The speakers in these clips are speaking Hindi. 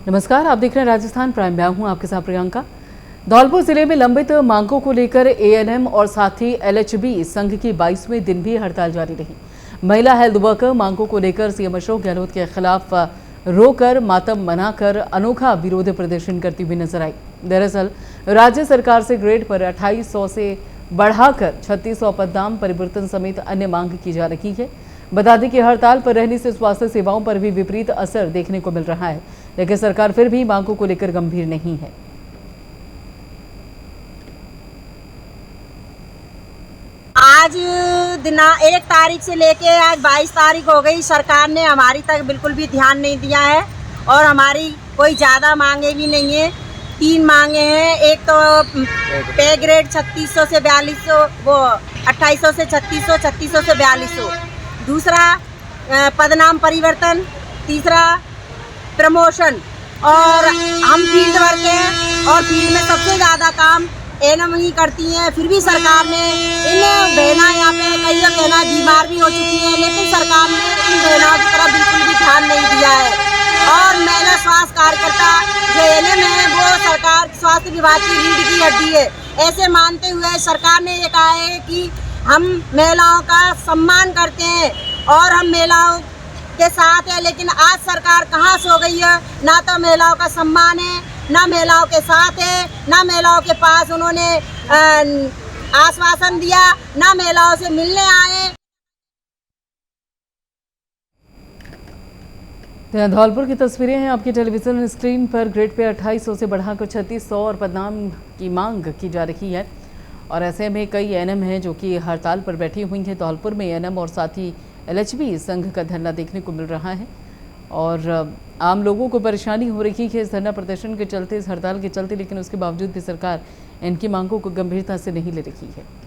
नमस्कार, आप देख रहे हैं राजस्थान प्राइम। मैं हूं आपके साथ प्रियंका। धौलपुर जिले में लंबित मांगों को लेकर एएनएम और साथ ही एलएचबी संघ की 22वें दिन भी हड़ताल जारी रही। महिला हेल्थ वर्कर मांगों को लेकर सीएम अशोक गहलोत के खिलाफ रोकर मातम मनाकर अनोखा विरोध प्रदर्शन करती हुई नजर आई। दरअसल राज्य सरकार से ग्रेड पर 2800 से बढ़ाकर 3600 पदनाम परिवर्तन समेत अन्य मांग की जा रही है। बता दें कि हड़ताल पर रहने से स्वास्थ्य सेवाओं पर भी विपरीत असर देखने को मिल रहा है, लेकिन सरकार फिर भी मांगों को लेकर गंभीर नहीं है। आज 1 तारीख से लेके आज 22 तारीख हो गई, सरकार ने हमारी तक बिल्कुल भी ध्यान नहीं दिया है और हमारी कोई ज़्यादा मांगे भी नहीं है। 3 मांगे हैं। एक तो पे ग्रेड 3600 से 4200, वो 2800 से 3600, 3600 से 4200। दूसरा पदनाम परिवर्तन, तीसरा प्रमोशन। और हम फील्ड वर्क हैं और फील्ड में सबसे ज़्यादा काम एएनएम ही करती हैं। फिर भी सरकार ने इन बहना यहाँ पे कई बहना बीमार भी हो चुकी हैं, लेकिन सरकार ने इन बहनाओं की तरफ बिल्कुल भी ध्यान नहीं दिया है। और महिला स्वास्थ्य कार्यकर्ता जो एएनएम है वो सरकार स्वास्थ्य विभाग की रीढ़ की हड्डी है, ऐसे मानते हुए सरकार ने ये कहा है कि हम महिलाओं का सम्मान करते हैं और हम महिलाओं के साथ है। लेकिन आज सरकार कहाँ सो गई है? ना तो महिलाओं का सम्मान है, ना महिलाओं के साथ है, ना महिलाओं के पास उन्होंने आश्वासन दिया, ना महिलाओं से मिलने आए। धौलपुर की तस्वीरें हैं आपकी टेलीविजन स्क्रीन पर। ग्रेड पे 2800 से बढ़ाकर 3600 और पदनाम की मांग की जा रही है और ऐसे में कई एएनएम हैं जो कि हड़ताल पर बैठी हुई हैं। धौलपुर में एएनएम और साथ ही एलएचबी संघ का धरना देखने को मिल रहा है और आम लोगों को परेशानी हो रही है इस धरना प्रदर्शन के चलते, इस हड़ताल के चलते, लेकिन उसके बावजूद भी सरकार इनकी मांगों को गंभीरता से नहीं ले रही है।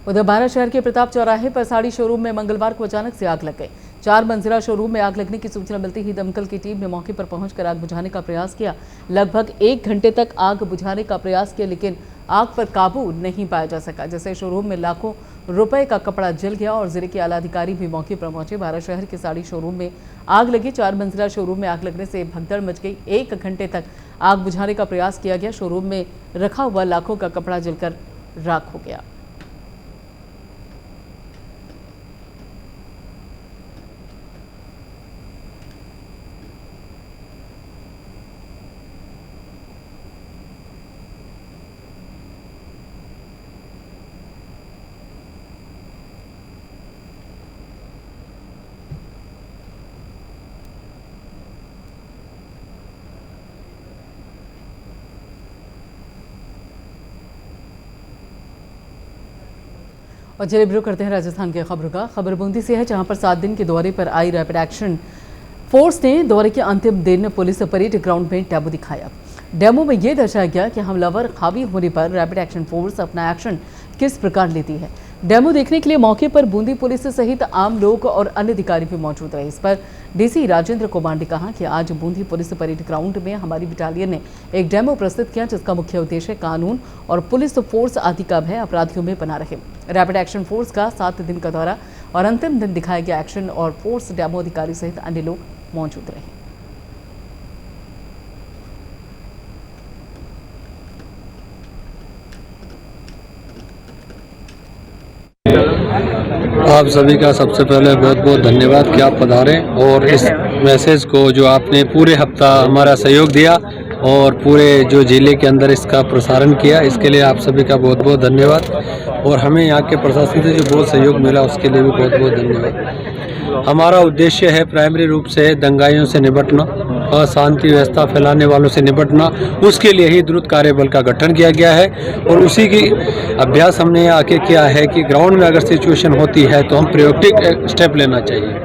उधर बारा शहर के प्रताप चौराहे पर साड़ी शोरूम में मंगलवार को अचानक से आग लग गई। 4 मंजिला शोरूम में आग लगने की सूचना मिलते ही दमकल की टीम ने मौके पर पहुंचकर आग बुझाने का प्रयास किया। लगभग 1 घंटे तक आग बुझाने का प्रयास किया, लेकिन आग पर काबू नहीं पाया जा सका। जैसे शोरूम में लाखों रुपए का कपड़ा जल गया और जिले के आला अधिकारी भी मौके पर पहुंचे। बारा शहर के साड़ी शोरूम में आग लगी। 4 मंजिला शोरूम में आग लगने से भगदड़ मच गई। 1 घंटे तक आग बुझाने का प्रयास किया गया। शोरूम में रखा हुआ लाखों का कपड़ा जलकर राख हो गया। और चलिए शुरू करते हैं राजस्थान की खबरों का। खबर बूंदी से है, जहां पर 7 दिन के दौरे पर आई रैपिड एक्शन फोर्स ने दौरे के अंतिम दिन पुलिस परेड ग्राउंड में डेमो दिखाया। डेमो में यह दर्शाया गया कि हमलावर हावी होने पर रैपिड एक्शन फोर्स अपना एक्शन किस प्रकार लेती है। डेमो देखने के लिए मौके पर बूंदी पुलिस सहित आम लोग और अन्य अधिकारी भी मौजूद रहे। इस पर डीसी राजेंद्र कुमार ने कहा कि आज बूंदी पुलिस परेड ग्राउंड में हमारी बटालियन ने एक डेमो प्रस्तुत किया, जिसका मुख्य उद्देश्य कानून और पुलिस फोर्स आदि का भय अपराधियों में बना रहे। रैपिड एक्शन फोर्स का 7 दिन का दौरा और अंतिम दिन दिखाया गया एक्शन और फोर्स डेमो अधिकारी सहित अन्य लोग मौजूद रहे। आप सभी का सबसे पहले बहुत बहुत धन्यवाद कि आप पधारें और इस मैसेज को जो आपने पूरे हफ्ता हमारा सहयोग दिया और पूरे जो जिले के अंदर इसका प्रसारण किया, इसके लिए आप सभी का बहुत बहुत धन्यवाद। और हमें यहाँ के प्रशासन से जो बहुत सहयोग मिला उसके लिए भी बहुत बहुत धन्यवाद। हमारा उद्देश्य है प्राइमरी रूप से दंगाइयों से निपटना, अशांति व्यवस्था फैलाने वालों से निपटना। उसके लिए ही द्रुत कार्यबल का गठन किया गया है और उसी की अभ्यास हमने आके किया है कि ग्राउंड में अगर सिचुएशन होती है तो हम प्रिवेंटिव स्टेप लेना चाहिए।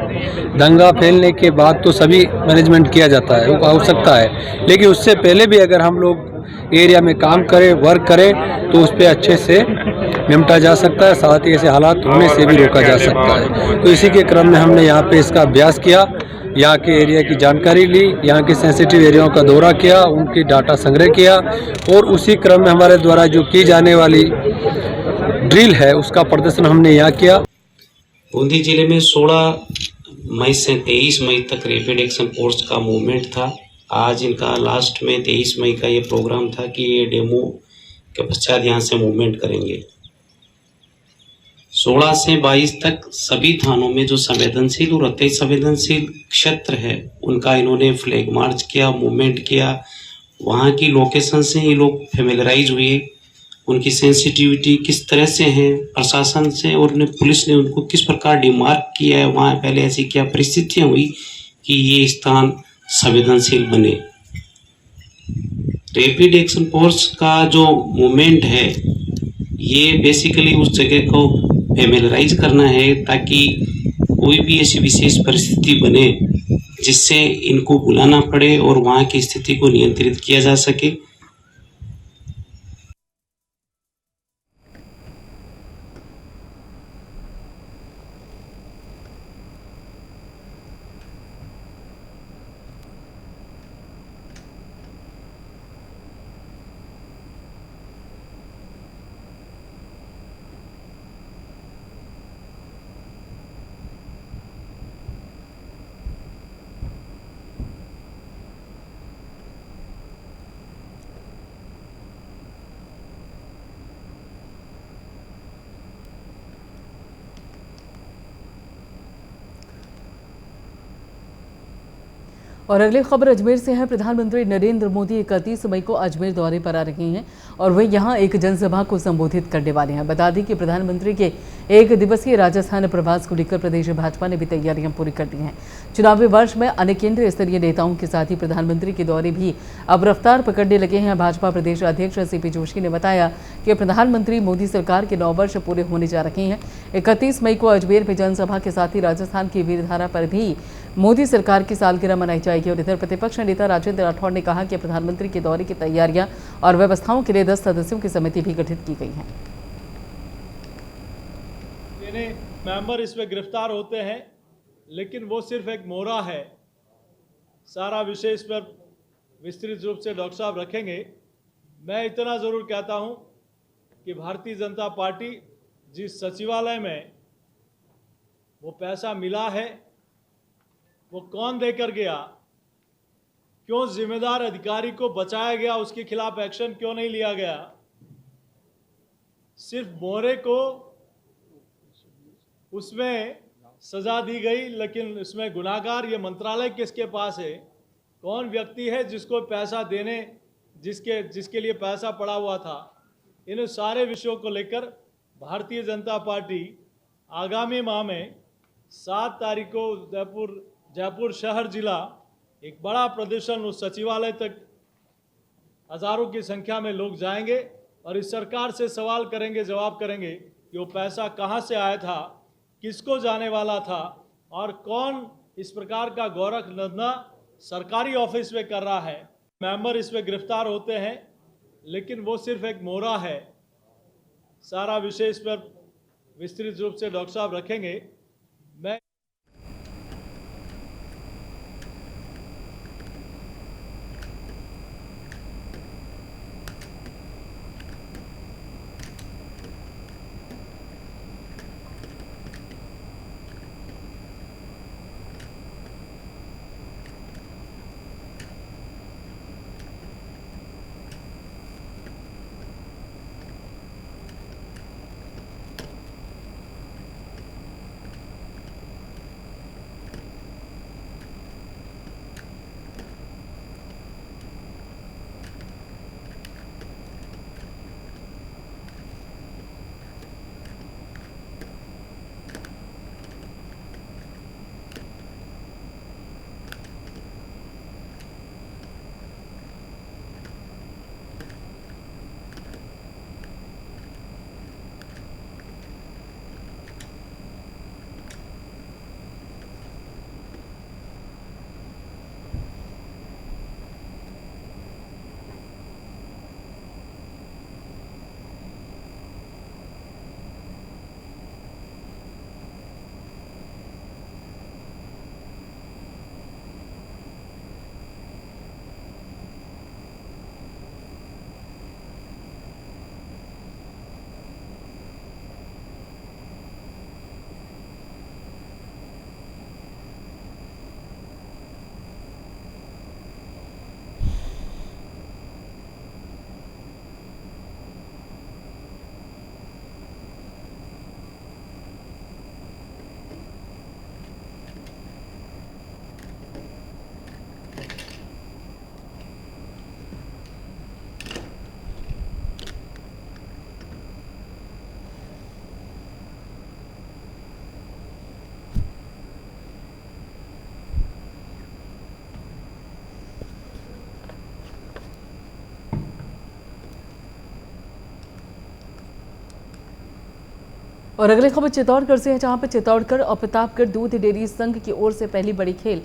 दंगा फैलने के बाद तो सभी मैनेजमेंट किया जाता है, वो हो सकता है, लेकिन उससे पहले भी अगर हम लोग एरिया में काम करें, वर्क करें, तो उस पर अच्छे से निपटा जा सकता है, साथ ही ऐसे हालात होने से भी रोका जा सकता है। तो इसी के क्रम में हमने यहाँ पे इसका अभ्यास किया यहाँ के एरिया की जानकारी ली, यहाँ के सेंसिटिव एरियाओं का दौरा किया, उनकी डाटा संग्रह किया और उसी क्रम में हमारे द्वारा जो की जाने वाली ड्रिल है उसका प्रदर्शन हमने यहाँ किया। बूंदी जिले में 16 मई से 23 मई तक रैपिड एक्शन फोर्स का मूवमेंट था। आज इनका लास्ट में 23 मई का ये प्रोग्राम था कि ये डेमो के पश्चात यहाँ से मूवमेंट करेंगे। 16 से 22 तक सभी थानों में जो संवेदनशील और अति संवेदनशील क्षेत्र है उनका इन्होंने फ्लैग मार्च किया, मूवमेंट किया। वहाँ की लोकेशन से ये लोग फेमिलराइज हुए, उनकी सेंसिटिविटी किस तरह से है प्रशासन से, और पुलिस ने उनको किस प्रकार डिमार्क किया है, वहाँ पहले ऐसी क्या परिस्थितियाँ हुई कि ये स्थान संवेदनशील बने। रैपिड एक्शन फोर्स का जो मूवमेंट है ये बेसिकली उस जगह को फेमिलराइज करना है ताकि कोई भी ऐसी विशेष परिस्थिति बने जिससे इनको बुलाना पड़े और वहाँ की स्थिति को नियंत्रित किया जा सके। और अगली खबर अजमेर से है। प्रधानमंत्री नरेंद्र मोदी 31 मई को अजमेर दौरे पर आ रहे हैं और वे यहां एक जनसभा को संबोधित करने वाले हैं। बता दें कि प्रधानमंत्री के एक दिवसीय राजस्थान प्रवास को लेकर प्रदेश भाजपा ने भी तैयारियां पूरी कर दी हैं। चुनावी वर्ष में अन्य केंद्रीय स्तरीय नेताओं के साथ ही प्रधानमंत्री के दौरे भी अब रफ्तार पकड़ने लगे हैं। भाजपा प्रदेश अध्यक्ष सीपी जोशी ने बताया कि प्रधानमंत्री मोदी सरकार के 9 वर्ष पूरे होने जा रहे हैं। 31 मई को अजमेर में जनसभा के साथ ही राजस्थान की वीरधारा पर भी मोदी सरकार की सालगिरह मनाई जाएगी। और इधर प्रतिपक्ष नेता राजेंद्र राठौड़ ने कहा कि प्रधानमंत्री के दौरे की तैयारियां और व्यवस्थाओं के लिए 10 सदस्यों की समिति भी गठित की गई है। मेंबर इसमें गिरफ्तार होते हैं, लेकिन वो सिर्फ एक मोहरा है। सारा विषय इस पर विस्तृत रूप से डॉक्टर साहब रखेंगे। मैं इतना जरूर कहता हूं कि भारतीय जनता पार्टी जिस सचिवालय में वो पैसा मिला है वो कौन देकर गया, क्यों जिम्मेदार अधिकारी को बचाया गया, उसके खिलाफ एक्शन क्यों नहीं लिया गया। सिर्फ मोहरे को उसमें सजा दी गई, लेकिन इसमें गुनाहगार ये मंत्रालय किसके पास है, कौन व्यक्ति है जिसको पैसा देने जिसके लिए पैसा पड़ा हुआ था। इन सारे विषयों को लेकर भारतीय जनता पार्टी आगामी माह में 7 तारीख को जयपुर शहर जिला एक बड़ा प्रदर्शन उस सचिवालय तक हजारों की संख्या में लोग जाएंगे और इस सरकार से सवाल करेंगे, जवाब करेंगे कि वो पैसा कहां से आया था, किसको जाने वाला था और कौन इस प्रकार का गोरख धंधा सरकारी ऑफिस में कर रहा है। मेंबर इसमें गिरफ्तार होते हैं, लेकिन वो सिर्फ एक मोहरा है। सारा विषय इस पर विस्तृत रूप से डॉक्टर साहब रखेंगे। मैं और अगली खबर चित्तौड़गढ़ से है, जहां पर चित्तौड़गढ़ और प्रतापगढ़ दूध डेयरी संघ की ओर से पहली बड़ी खेल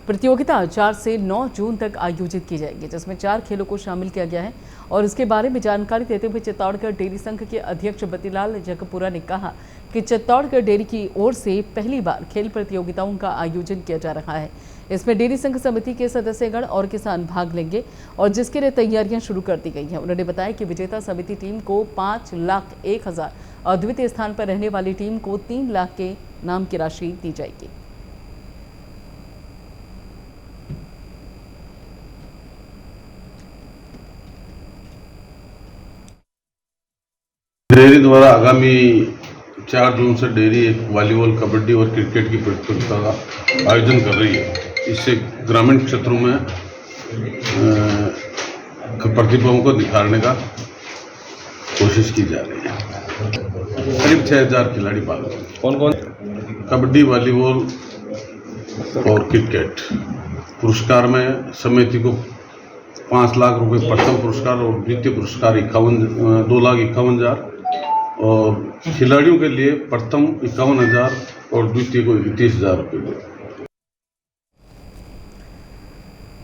प्रतियोगिता 4 से 9 जून तक आयोजित की जाएगी, जिसमें 4 खेलों को शामिल किया गया है। और इसके बारे में जानकारी देते हुए चित्तौड़गढ़ डेयरी संघ के अध्यक्ष बतीलाल जगपुरा ने कहा कि चित्तौड़गढ़ डेयरी की ओर से पहली बार खेल प्रतियोगिताओं का आयोजन किया जा रहा है। इसमें डेयरी संघ समिति के सदस्यगण और किसान भाग लेंगे और जिसके लिए तैयारियां शुरू कर दी गई हैं। उन्होंने बताया कि विजेता समिति टीम को 5,01,000 और द्वितीय स्थान पर रहने वाली टीम को 3 लाख के नाम की राशि दी जाएगी। डेयरी द्वारा आगामी 4 जून से डेयरी एक वॉलीबॉल, कबड्डी और क्रिकेट की प्रतियोगिता का आयोजन कर रही है। इससे ग्रामीण क्षेत्रों में प्रतिभाओं को निखारने का कोशिश की जा रही है। करीब 6,000 खिलाड़ी भाग लेंगे। कौन कौन? कबड्डी, वॉलीबॉल और क्रिकेट। पुरस्कार में समिति को 5 लाख रुपए प्रथम पुरस्कार और द्वितीय पुरस्कार 2,51,000 और खिलाड़ियों के लिए प्रथम 51,000 और द्वितीय को 31,000 रुपये।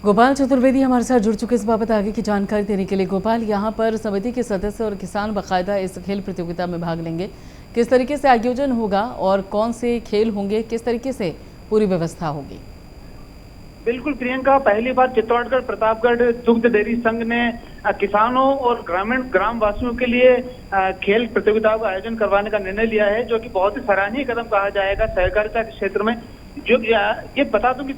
गोपाल चतुर्वेदी हमारे साथ जुड़ चुके इस बाबत आगे की जानकारी देने के लिए। गोपाल, यहाँ पर समिति के सदस्य और किसान बाकायदा इस खेल प्रतियोगिता में भाग लेंगे, किस तरीके से आयोजन होगा और कौन से खेल होंगे, किस तरीके से पूरी व्यवस्था होगी? बिल्कुल प्रियंका, पहली बार चित्तौड़गढ़ प्रतापगढ़ दुग्ध डेयरी संघ ने किसानों और ग्रामवासियों के लिए खेल प्रतियोगिताओं का आयोजन करवाने का निर्णय लिया है, जो कि बहुत ही सराहनीय कदम कहा जाएगा सहकारिता के क्षेत्र में। जो ये बता दूं कि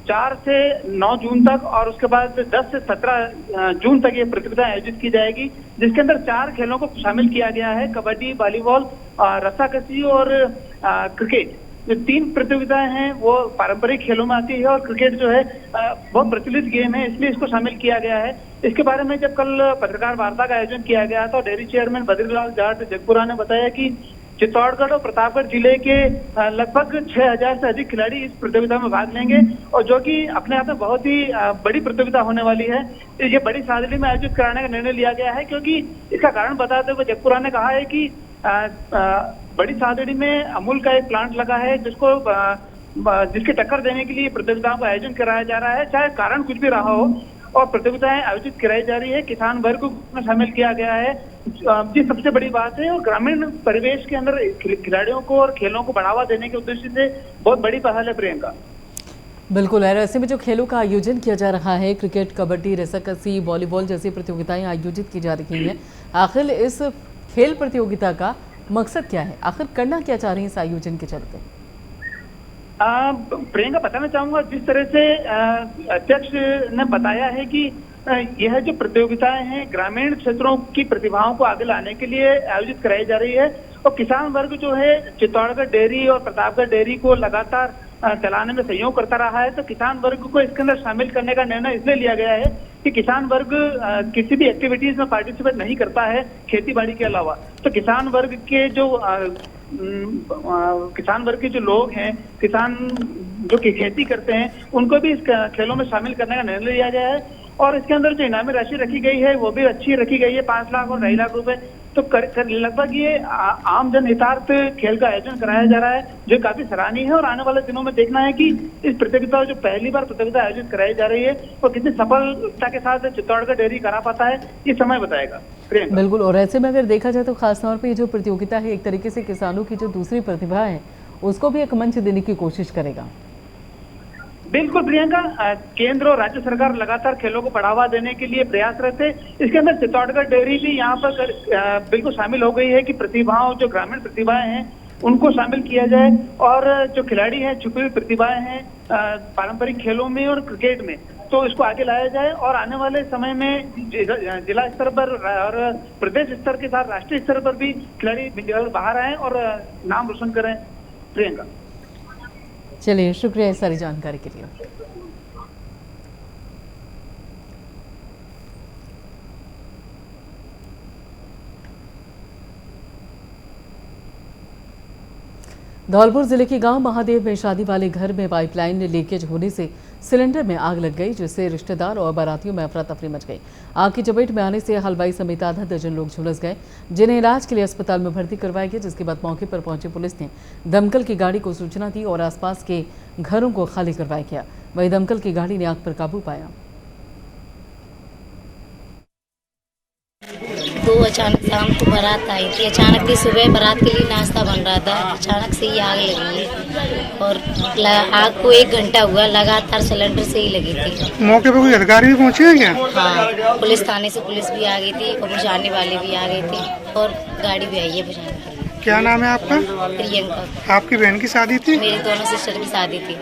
4 से 9 जून तक और उसके बाद 10 से 17 जून तक ये प्रतियोगिता आयोजित की जाएगी, जिसके अंदर 4 खेलों को शामिल किया गया है। कबड्डी, वॉलीबॉल, रस्साकसी और क्रिकेट। जो 3 प्रतियोगिताएं हैं वो पारंपरिक खेलों में आती है और क्रिकेट जो है बहुत प्रचलित गेम है, इसलिए इसको शामिल किया गया है। इसके बारे में जब कल पत्रकार वार्ता का आयोजन किया गया तो डेयरी चेयरमैन बद्रीलाल जाट जगपुरा ने बताया कि चित्तौड़गढ़ और प्रतापगढ़ जिले के लगभग 6,000 से अधिक खिलाड़ी इस प्रतियोगिता में भाग लेंगे, और जो कि अपने आप में बहुत ही बड़ी प्रतियोगिता होने वाली है। ये बड़ी सादड़ी में आयोजित कराने का निर्णय लिया गया है, क्योंकि इसका कारण बताते हुए जगपुरा ने कहा है कि बड़ी सादड़ी में अमूल का एक प्लांट लगा है, जिसके टक्कर देने के लिए प्रतियोगिताओं का आयोजन कराया जा रहा है। चाहे कारण कुछ भी रहा हो, और प्रतियोगिताएं आयोजित कराई जा रही है। किसान वर्ग को शामिल किया गया है, ये सबसे बड़ी बात है। और ग्रामीण परिवेश के अंदर खिलाड़ियों को और खेलों को बढ़ावा देने के उद्देश्य से बहुत बड़ी पहल है प्रियंका। बिल्कुल है। ऐसे में जो खेलों का आयोजन किया जा रहा है, क्रिकेट, कबड्डी, रस्साकसी, वॉलीबॉल जैसी प्रतियोगिताएं आयोजित की जा रही हैं, आखिर इस खेल प्रतियोगिता का मकसद क्या है? आखिर करना क्या चाह रही है इस आयोजन के चलते? प्रियंका, बताना चाहूंगा, जिस तरह से अध्यक्ष ने बताया है कि यह जो प्रतियोगिताएं हैं ग्रामीण क्षेत्रों की प्रतिभाओं को आगे लाने के लिए आयोजित कराई जा रही है, और किसान वर्ग जो है चित्तौड़गढ़ डेयरी और प्रतापगढ़ डेयरी को लगातार चलाने में सहयोग करता रहा है। तो किसान वर्ग को इसके अंदर शामिल करने का निर्णय इसलिए लिया गया है कि किसान वर्ग किसी भी एक्टिविटीज में पार्टिसिपेट नहीं करता है खेती बाड़ी के अलावा। तो किसान वर्ग के जो लोग हैं, किसान जो कि खेती करते हैं, उनको भी इस खेलों में शामिल करने का निर्णय लिया गया है। और इसके अंदर जो इनामी राशि रखी गई है वो भी अच्छी रखी गई है, 5 लाख और 2.5 लाख रुपए। तो लगभग ये आम जन हितार्थ खेल का आयोजन कराया जा रहा है, जो काफी सराहनीय है। और आने वाले दिनों में देखना है कि इस प्रतियोगिता जो पहली बार प्रतियोगिता आयोजित कराई जा रही है वो कितनी सफलता के साथ चित्तौड़गढ़ डेयरी करा पाता है, ये समय बताएगा। बिल्कुल। और ऐसे में अगर देखा जाए तो खासतौर पर ये जो प्रतियोगिता है, एक तरीके से किसानों की जो दूसरी प्रतिभा है उसको भी एक मंच देने की कोशिश करेगा। बिल्कुल प्रियंका, केंद्र और राज्य सरकार लगातार खेलों को बढ़ावा देने के लिए प्रयासरत है। इसके अंदर चित्तौड़गढ़ डेयरी भी यहाँ पर बिल्कुल शामिल हो गई है कि प्रतिभाओं, जो ग्रामीण प्रतिभाएं हैं, उनको शामिल किया जाए। और जो खिलाड़ी हैं, छुपी हुई प्रतिभाएं हैं पारंपरिक खेलों में और क्रिकेट में, तो इसको आगे लाया जाए। और आने वाले समय में जिला स्तर पर और प्रदेश स्तर के साथ राष्ट्रीय स्तर पर भी खिलाड़ी बाहर आए और नाम रोशन करें। प्रियंका, चलिए, शुक्रिया इस सारी जानकारी के लिए। धौलपुर जिले के गांव महादेव में शादी वाले घर में पाइपलाइन लीकेज होने से सिलेंडर में आग लग गई, जिससे रिश्तेदार और बारातियों में अफरा तफरी मच गई। आग की चपेट में आने से हलवाई समेत आधा दर्जन लोग झुलस गए, जिन्हें इलाज के लिए अस्पताल में भर्ती करवाया गया। जिसके बाद मौके पर पहुंची पुलिस ने दमकल की गाड़ी को सूचना दी और आसपास के घरों को खाली करवाया गया। वहीं दमकल की गाड़ी ने आग पर काबू पाया। तो अचानक शाम को बारात आई थी, अचानक ही सुबह बारात के लिए नाश्ता बन रहा था, अचानक से ही आग लगी है और आग को 1 घंटा हुआ, लगातार सिलेंडर से ही लगी थी। मौके पर कोई अधिकारी भी पहुंचे हैं क्या? हाँ, पुलिस थाने से पुलिस भी आ गई थी और बुझाने वाले भी आ गए थे और गाड़ी भी आई है बुझाने के लिए। क्या नाम है आपका? प्रियंका। आपकी बहन की शादी थी? मेरी दोनों सिस्टर की शादी थी।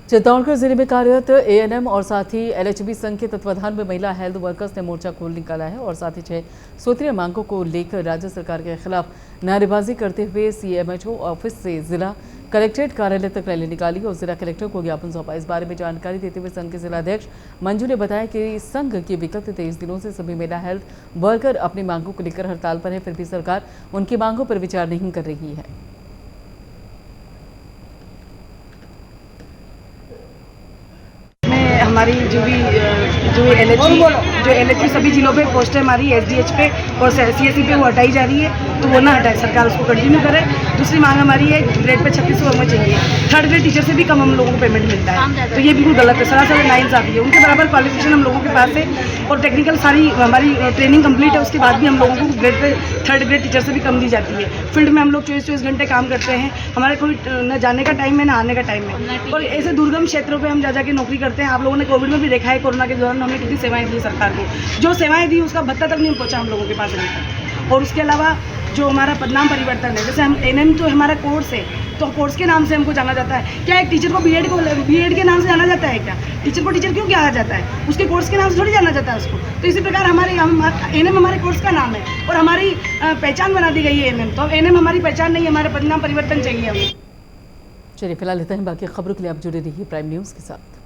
चित्तौड़गढ़ जिले में कार्यरत एएनएम और साथ ही एलएचबी संघ के तत्वाधान में महिला हेल्थ वर्कर्स ने मोर्चा खोल निकाला है और साथ ही 6 सूत्रीय मांगों को लेकर राज्य सरकार के खिलाफ नारेबाजी करते हुए सीएमएचओ ऑफिस से जिला कलेक्ट्रेट कार्यालय तक रैली निकाली और जिला कलेक्टर को ज्ञापन सौंपा। इस बारे में जानकारी देते हुए संघ के जिलाध्यक्ष मंजू ने बताया कि संघ के विगत 23 दिनों से सभी महिला हेल्थ वर्कर अपनी मांगों को लेकर हड़ताल पर है, फिर भी सरकार उनकी मांगों पर विचार नहीं कर रही है। हमारी जो एलएचबी सभी जिलों पे पोस्टें हमारी एसडीएच पे और सीएससी पे वो हटाई जा रही है, तो वो ना हटाए, सरकार उसको कंटिन्यू करे। दूसरी मांग हमारी है ग्रेड पे 3600 हमें चाहिए। 3rd ग्रेड टीचर से भी कम हम लोगों को पेमेंट मिलता है, तो ये बिल्कुल गलत है, सरासर नाइंसाफी है। उनके बराबर क्वालिफिकेशन हम लोगों के पास है और टेक्निकल सारी हमारी ट्रेनिंग कंप्लीट है, उसके बाद भी हम लोगों को grade pay 3rd grade teacher से भी कम दी जाती है। फील्ड में हम लोग 24 घंटे काम करते हैं, हमारे कोई न जाने का टाइम है न आने का टाइम है और ऐसे दुर्गम क्षेत्रों पर हम जा के नौकरी करते हैं। आप लोगों ने कोविड में भी देखा है, कोरोना के दौरान हमने कितनी सेवाएं दी सरकार को, जो सेवाएं दी उसका भत्ता तक नहीं पहुंचा हम लोगों के पास अभी तक। और उसके अलावा जो हमारा पदनाम परिवर्तन है, जैसे हम एनएम तो हमारा कोर्स है, तो कोर्स के नाम से हमको जाना जाता है। क्या एक टीचर को बीएड के नाम से जाना जाता है? क्या टीचर को टीचर क्यों कहा जाता है? उसके कोर्स के नाम से थोड़ी जाना जाता है उसको। तो इसी प्रकार एनएम हमारे कोर्स का नाम है और हमारी पहचान बना दी गई है एनएम। तो अब एनएम हमारी पहचान नहीं है, हमारा पदनाम परिवर्तन चाहिए हमें। चलिए फिलहाल लेते हैं, बाकी खबरों के लिए आप जुड़े रहिए प्राइम न्यूज़ के साथ।